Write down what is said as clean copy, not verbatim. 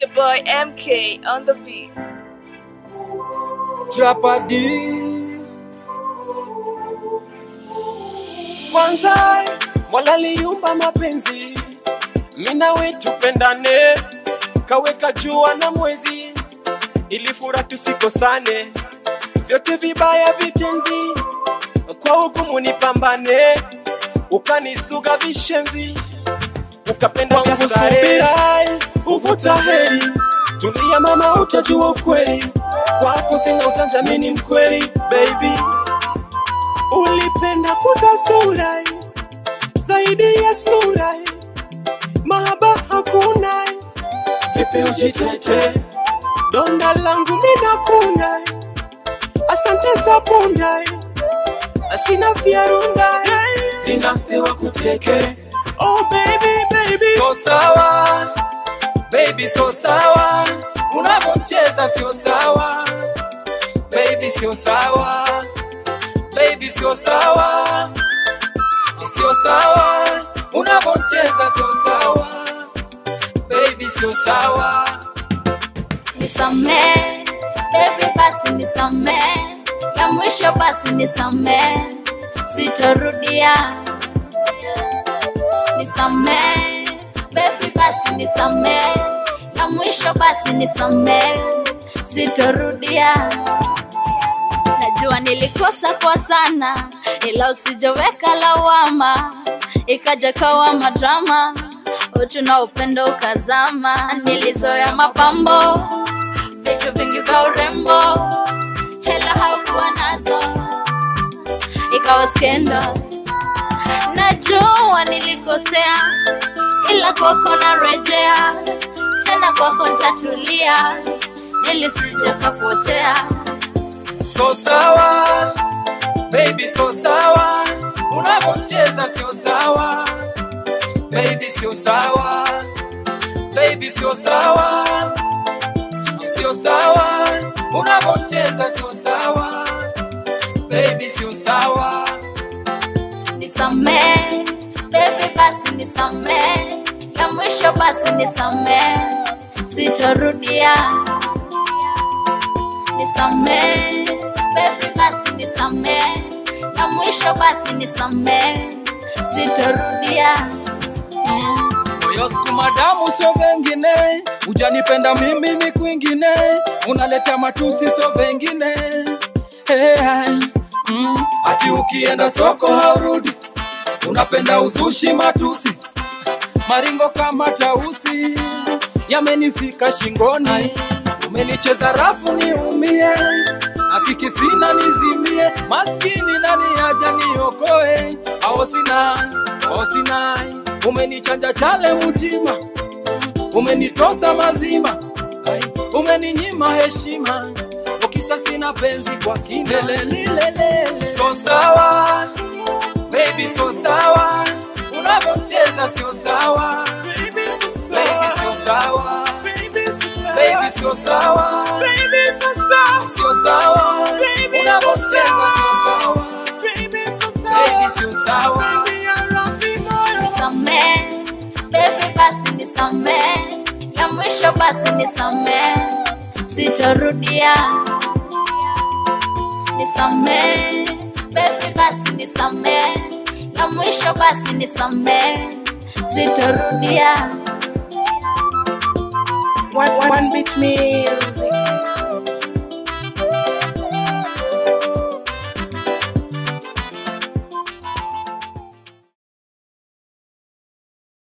The boy MK on the beat. Trapadi kwanza Mola aliumba mapenzi, mina wetu pendane, kaweka jua na mwezi, ili furaha tusikosane, vyote vibaya vitenzi, kwa hukumu nipambane, ukanisuga vishenzi, ukapenda vya starehe, uvuta heri, tulia mama utajua ukweli, kwako sina utanja mini mkweli, baby. Ulipenda kuza sura zaidi ya sura, mahaba hakuna, vipi ujitete, donda langu mina kuna, asante za punda, asina fiarunda, dinaste wa kuteke, oh baby, baby. So sawa, baby so sawa, unavyocheza sio sawa, baby sio sawa, baby sio sawa, sio sawa, unavyocheza sio sawa, baby sio sawa. Nisamee, baby basi nisamee, ya mwisho basi nisamee, sitorudia. Nisamee, baby basi nisamee, ya mwisho basi nisamee, sitorudia. Najua nilikosa kwa sana, ila usijeweka lawama, ikaja kawa madrama, utu na upendo ukazama. Nilizoea mapambo, vitu vingi vya urembo, hela haukuwa nazo, ikawa skendo. Najua nilikosea, ila kwako narejea, tena kwako nitatulia, ili sije kapotea. So sawa, baby so sawa, unavyocheza sio sawa, baby sio sawa, baby sio sawa, sio sawa, unavyocheza sio sawa, baby sio sawa. Nisamee, baby basi nisamee, ya mwisho basi nisamee, sitorudia. Nisamee, baby basi nisamee, ya mwisho basi nisamee, sitorudia. Moyo sukuma damu sio vengine, ujanipenda mimi ni kwingine, unaleta matusi sio vengine. Ati ukienda soko haurudi, unapenda uzushi matusi, maringo kama tausi, yamenifika shingoni, umenicheza rafu niumie, hakiki sina nizimie, maskini nani aja niokoe, ao sina, umenichanja chale mutima, umenitosa mazima, umeninyima heshima, ukisa sina penzi kwa kinelelelele. So sawa, baby so sawa, unavyocheza sio sawa, baby sio sawa, baby sio sawa, sio sawa, unavyocheza sio sawa, baby sio sawa. Nisamee, baby basi nisamee, ya mwisho basi nisamee, sitorudia. Nisamee, baby basi nisamee, ya mwisho basi nisamee, sitorudia. One beat music.